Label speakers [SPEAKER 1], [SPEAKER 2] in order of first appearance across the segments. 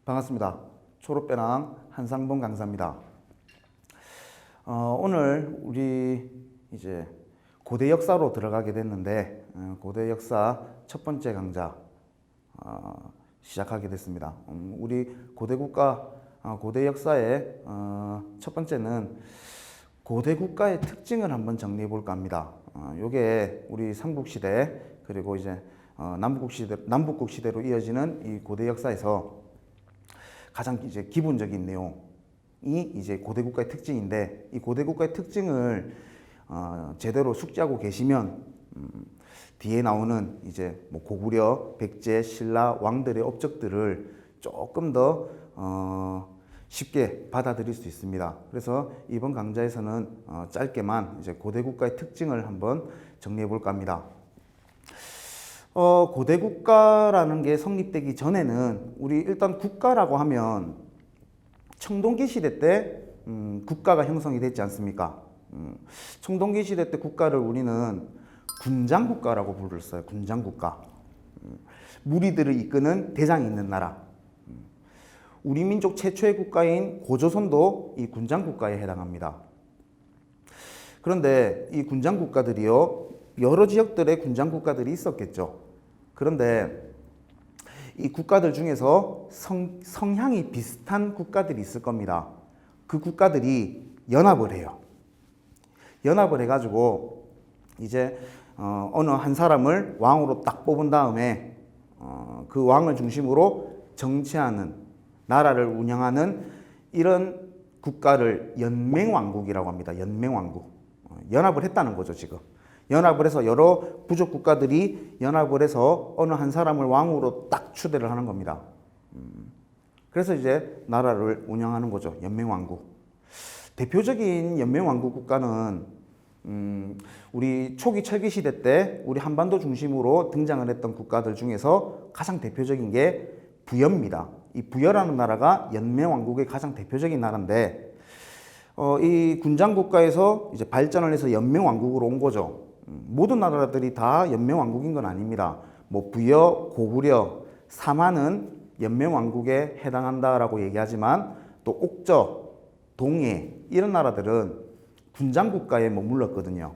[SPEAKER 1] 반갑습니다. 초록배낭 한상봉 강사입니다. 오늘 우리 이제 고대 역사로 들어가게 됐는데 고대 역사 첫 번째 강좌 시작하게 됐습니다. 우리 고대 국가 고대 역사의 첫 번째는 고대 국가의 특징을 한번 정리해 볼까 합니다. 요게 우리 삼국시대 그리고 이제 남북국 시대로 이어지는 이 고대 역사에서 가장 이제 기본적인 내용이 이제 고대 국가의 특징인데, 이 고대 국가의 특징을 제대로 숙지하고 계시면 뒤에 나오는 이제 뭐 고구려, 백제, 신라 왕들의 업적들을 조금 더 쉽게 받아들일 수 있습니다. 그래서 이번 강좌에서는 짧게만 이제 고대 국가의 특징을 한번 정리해 볼까 합니다. 고대 국가라는 게 성립되기 전에는 우리 일단 국가라고 하면 청동기 시대 때 국가가 형성이 됐지 않습니까? 청동기 시대 때 국가를 우리는 군장 국가라고 불렀어요. 군장 국가. 무리들을 이끄는 대장이 있는 나라. 우리 민족 최초의 국가인 고조선도 이 군장 국가에 해당합니다. 그런데 이 군장 국가들이요, 여러 지역들의 군장 국가들이 있었겠죠. 그런데 이 국가들 중에서 성향이 비슷한 국가들이 있을 겁니다. 그 국가들이 연합을 해요. 연합을 해가지고 이제 어느 한 사람을 왕으로 딱 뽑은 다음에 그 왕을 중심으로 정치하는, 나라를 운영하는 이런 국가를 연맹왕국이라고 합니다. 연맹왕국. 연합을 했다는 거죠, 지금. 연합을 해서 여러 부족 국가들이 연합을 해서 어느 한 사람을 왕으로 딱 추대를 하는 겁니다. 그래서 이제 나라를 운영하는 거죠. 연맹왕국. 대표적인 연맹왕국 국가는 우리 초기 철기 시대 때 우리 한반도 중심으로 등장을 했던 국가들 중에서 가장 대표적인 게 부여입니다. 이 부여라는 나라가 연맹왕국의 가장 대표적인 나라인데, 이 군장 국가에서 이제 발전을 해서 연맹왕국으로 온 거죠. 모든 나라들이 다 연맹왕국인 건 아닙니다. 뭐 부여, 고구려, 사마는 연맹왕국에 해당한다라고 얘기하지만 또 옥저, 동해 이런 나라들은 군장 국가에 머물렀거든요.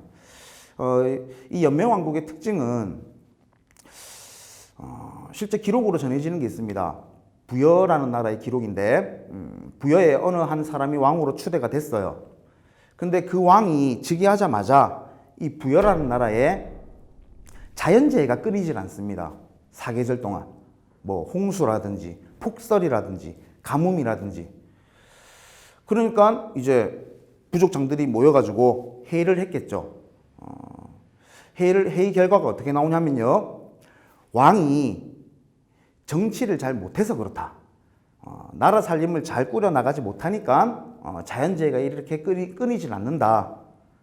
[SPEAKER 1] 이 연맹왕국의 특징은 실제 기록으로 전해지는 게 있습니다. 부여라는 나라의 기록인데, 부여에 어느 한 사람이 왕으로 추대가 됐어요. 근데 그 왕이 즉위하자마자 이 부여라는 나라에 자연재해가 끊이질 않습니다. 사계절 동안 뭐 홍수라든지 폭설이라든지 가뭄이라든지. 그러니까 이제 부족장들이 모여가지고 회의를 했겠죠. 회의 결과가 어떻게 나오냐면요, 왕이 정치를 잘 못해서 그렇다. 나라 살림을 잘 꾸려나가지 못하니까 자연재해가 이렇게 끊이질 않는다.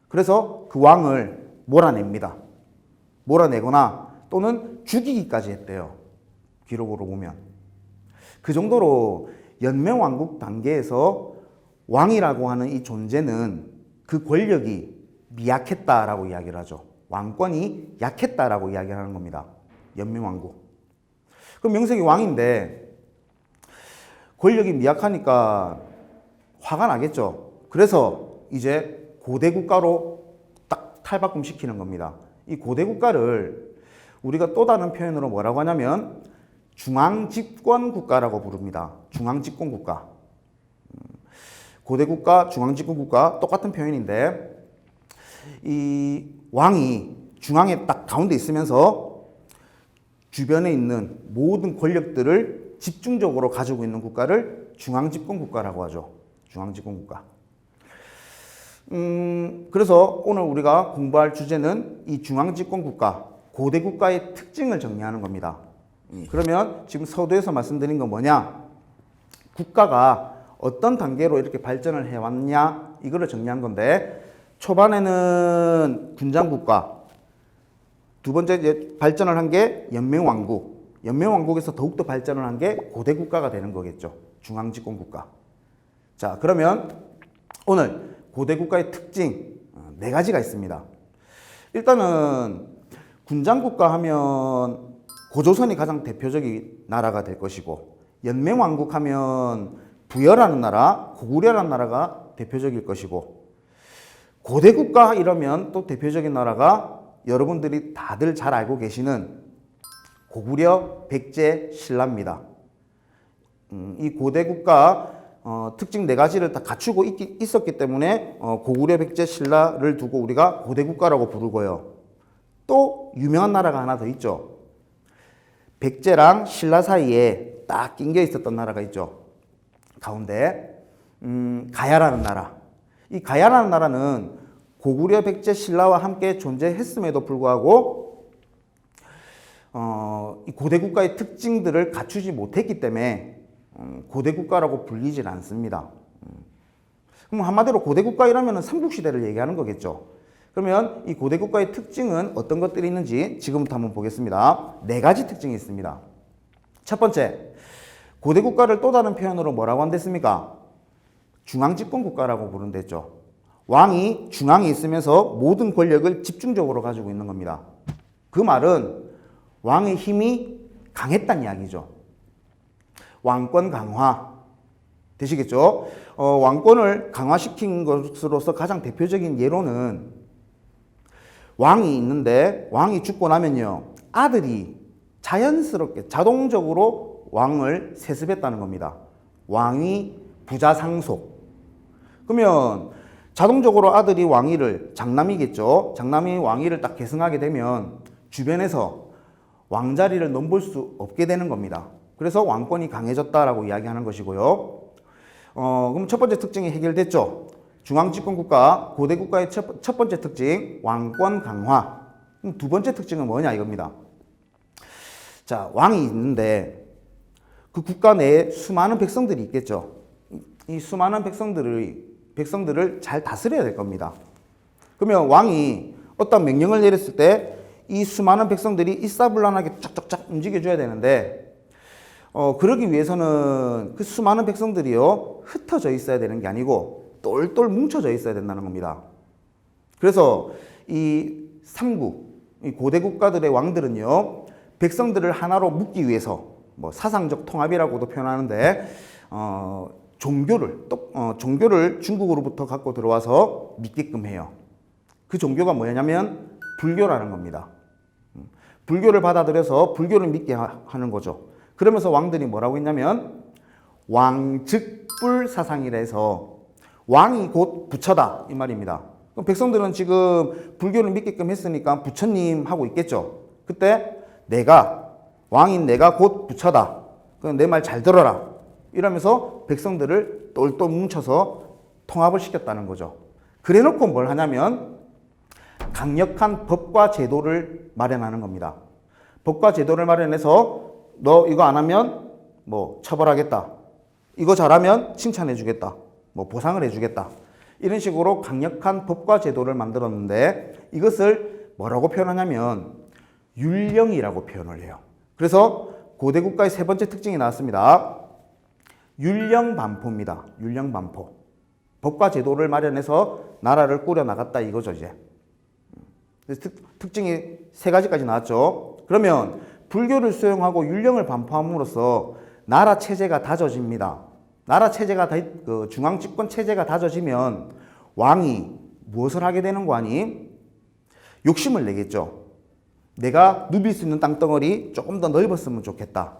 [SPEAKER 1] 그래서 그 왕을 몰아냅니다. 몰아내거나 또는 죽이기까지 했대요. 기록으로 보면. 그 정도로 연맹왕국 단계에서 왕이라고 하는 이 존재는 그 권력이 미약했다라고 이야기를 하죠. 왕권이 약했다라고 이야기를 하는 겁니다. 연맹왕국. 그럼 명색이 왕인데 권력이 미약하니까 화가 나겠죠. 그래서 이제 고대 국가로 딱 탈바꿈 시키는 겁니다. 이 고대 국가를 우리가 또 다른 표현으로 뭐라고 하냐면 중앙집권 국가라고 부릅니다. 중앙집권 국가. 고대 국가, 중앙집권 국가 똑같은 표현인데, 이 왕이 중앙에 딱 가운데 있으면서 주변에 있는 모든 권력들을 집중적으로 가지고 있는 국가를 중앙집권 국가라고 하죠. 중앙집권 국가. 그래서 오늘 우리가 공부할 주제는 이 중앙집권 국가, 고대 국가의 특징을 정리하는 겁니다. 그러면 지금 서두에서 말씀드린 건 뭐냐? 국가가 어떤 단계로 이렇게 발전을 해왔냐? 이거를 정리한 건데, 초반에는 군장 국가, 두 번째 이제 발전을 한 게 연맹왕국, 연맹왕국에서 더욱더 발전을 한 게 고대 국가가 되는 거겠죠. 중앙집권 국가. 자, 그러면 오늘 고대 국가의 특징 4가지가 있습니다. 일단은 군장 국가 하면 고조선이 가장 대표적인 나라가 될 것이고, 연맹왕국 하면 부여라는 나라, 고구려라는 나라가 대표적일 것이고, 고대국가 이러면 또 대표적인 나라가 여러분들이 다들 잘 알고 계시는 고구려, 백제, 신라입니다. 이 고대국가 특징 네 가지를 다 갖추고 있었기 때문에 고구려, 백제, 신라를 두고 우리가 고대국가라고 부르고요. 또 유명한 나라가 하나 더 있죠. 백제랑 신라 사이에 딱 낑겨 있었던 나라가 있죠. 가운데 가야라는 나라. 이 가야라는 나라는 고구려, 백제, 신라와 함께 존재했음에도 불구하고 이 고대국가의 특징들을 갖추지 못했기 때문에 고대국가라고 불리질 않습니다. 그럼 한마디로 고대국가 이라면 삼국시대를 얘기하는 거겠죠. 그러면 이 고대국가의 특징은 어떤 것들이 있는지 지금부터 한번 보겠습니다. 네 가지 특징이 있습니다. 첫 번째, 고대국가를 또 다른 표현으로 뭐라고 한댔습니까? 중앙집권국가라고 부른댔죠. 왕이 중앙에 있으면서 모든 권력을 집중적으로 가지고 있는 겁니다. 그 말은 왕의 힘이 강했다는 이야기죠. 왕권 강화 되시겠죠? 왕권을 강화시킨 것으로서 가장 대표적인 예로는 왕이 있는데 왕이 죽고 나면요, 아들이 자연스럽게 자동적으로 왕을 세습했다는 겁니다. 왕위 부자 상속. 그러면 자동적으로 아들이 왕위를, 장남이겠죠. 장남이 왕위를 딱 계승하게 되면 주변에서 왕자리를 넘볼 수 없게 되는 겁니다. 그래서 왕권이 강해졌다라고 이야기하는 것이고요. 그럼 첫 번째 특징이 해결됐죠. 중앙집권국가, 고대국가의 첫 번째 특징, 왕권 강화. 그럼 두 번째 특징은 뭐냐 이겁니다. 자, 왕이 있는데 그 국가 내에 수많은 백성들이 있겠죠. 이 수많은 백성들을 잘 다스려야 될 겁니다. 그러면 왕이 어떤 명령을 내렸을 때 이 수많은 백성들이 일사불란하게 쫙쫙쫙 움직여줘야 되는데 그러기 위해서는 그 수많은 백성들이요, 흩어져 있어야 되는 게 아니고 똘똘 뭉쳐져 있어야 된다는 겁니다. 그래서 이 삼국, 이 고대 국가들의 왕들은요, 백성들을 하나로 묶기 위해서 뭐 사상적 통합이라고도 표현하는데 종교를 중국으로부터 갖고 들어와서 믿게끔 해요. 그 종교가 뭐냐면 불교라는 겁니다. 불교를 받아들여서 불교를 믿게 하는 거죠. 그러면서 왕들이 뭐라고 했냐면 왕즉불 사상이라 해서 왕이 곧 부처다 이 말입니다. 그럼 백성들은 지금 불교를 믿게끔 했으니까 부처님 하고 있겠죠. 그때 왕인 내가 곧 부처다. 그럼 내 말 잘 들어라. 이러면서 백성들을 똘똘 뭉쳐서 통합을 시켰다는 거죠. 그래놓고 뭘 하냐면 강력한 법과 제도를 마련하는 겁니다. 법과 제도를 마련해서 너 이거 안 하면 뭐 처벌하겠다. 이거 잘하면 칭찬해 주겠다. 뭐 보상을 해 주겠다. 이런 식으로 강력한 법과 제도를 만들었는데 이것을 뭐라고 표현하냐면 율령이라고 표현을 해요. 그래서 고대 국가의 세 번째 특징이 나왔습니다. 율령반포입니다. 율령반포. 법과 제도를 마련해서 나라를 꾸려 나갔다 이거죠, 이제. 특징이 세 가지까지 나왔죠. 그러면 불교를 수용하고 율령을 반포함으로써 나라 체제가 다져집니다. 나라 체제가 중앙 집권 체제가 다져지면 왕이 무엇을 하게 되는 거 아니? 욕심을 내겠죠. 내가 누빌 수 있는 땅덩어리 조금 더 넓었으면 좋겠다.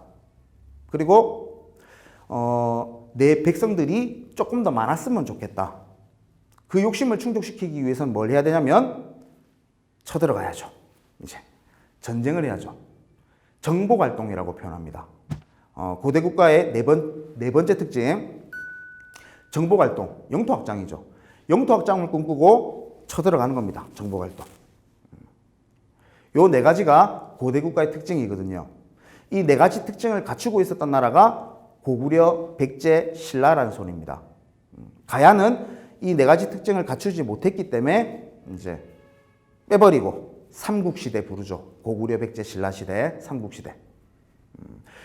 [SPEAKER 1] 그리고 내 백성들이 조금 더 많았으면 좋겠다. 그 욕심을 충족시키기 위해서는 뭘 해야 되냐면 쳐들어가야죠. 이제 전쟁을 해야죠. 정복활동이라고 표현합니다. 고대 국가의 네 번째 특징, 정복활동, 영토확장이죠. 영토확장을 꿈꾸고 쳐들어가는 겁니다. 정복활동. 요 네 가지가 고대 국가의 특징이거든요. 이 네 가지 특징을 갖추고 있었던 나라가 고구려, 백제, 신라라는 소리입니다. 가야는 이 네 가지 특징을 갖추지 못했기 때문에 이제 빼버리고 삼국시대 부르죠. 고구려, 백제, 신라 시대, 삼국시대.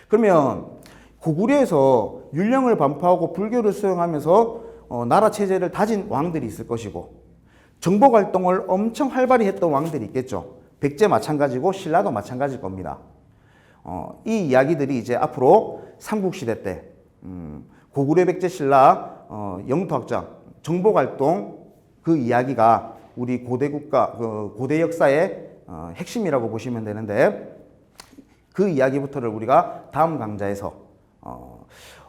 [SPEAKER 1] 그러면 고구려에서 율령을 반포하고 불교를 수용하면서 나라 체제를 다진 왕들이 있을 것이고 정복 활동을 엄청 활발히 했던 왕들이 있겠죠. 백제 마찬가지고 신라도 마찬가지일 겁니다. 이 이야기들이 이제 앞으로 삼국시대 때 고구려 백제 신라 영토학장 정복활동 그 이야기가 우리 고대 국가 고대 역사의 핵심이라고 보시면 되는데 그 이야기부터를 우리가 다음 강좌에서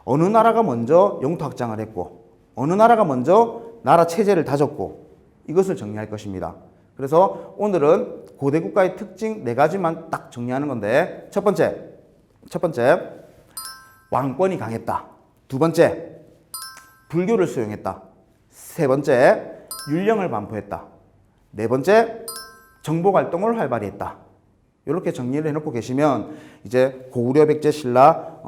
[SPEAKER 1] 어느 나라가 먼저 영토 확장을 했고 어느 나라가 먼저 나라 체제를 다졌고 이것을 정리할 것입니다. 그래서 오늘은 고대 국가의 특징 4가지만 딱 정리하는 건데 첫 번째 왕권이 강했다. 두 번째 불교를 수용했다. 세 번째 율령을 반포했다. 네 번째 정복 활동을 활발히 했다. 이렇게 정리를 해놓고 계시면 이제 고구려 백제 신라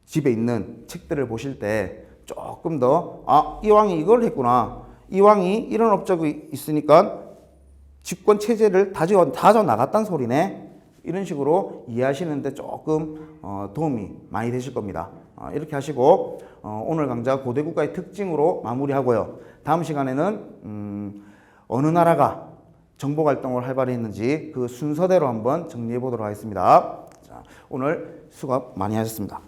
[SPEAKER 1] 집에 있는 책들을 보실 때 조금 더 이 왕이 이걸 했구나. 이 왕이 이런 업적이 있으니까 집권 체제를 다져 나갔단 소리네. 이런 식으로 이해하시는데 조금 도움이 많이 되실 겁니다. 이렇게 하시고 오늘 강좌 고대 국가의 특징으로 마무리하고요. 다음 시간에는 어느 나라가 정복 활동을 활발히 했는지 그 순서대로 한번 정리해 보도록 하겠습니다. 자, 오늘 수고 많이 하셨습니다.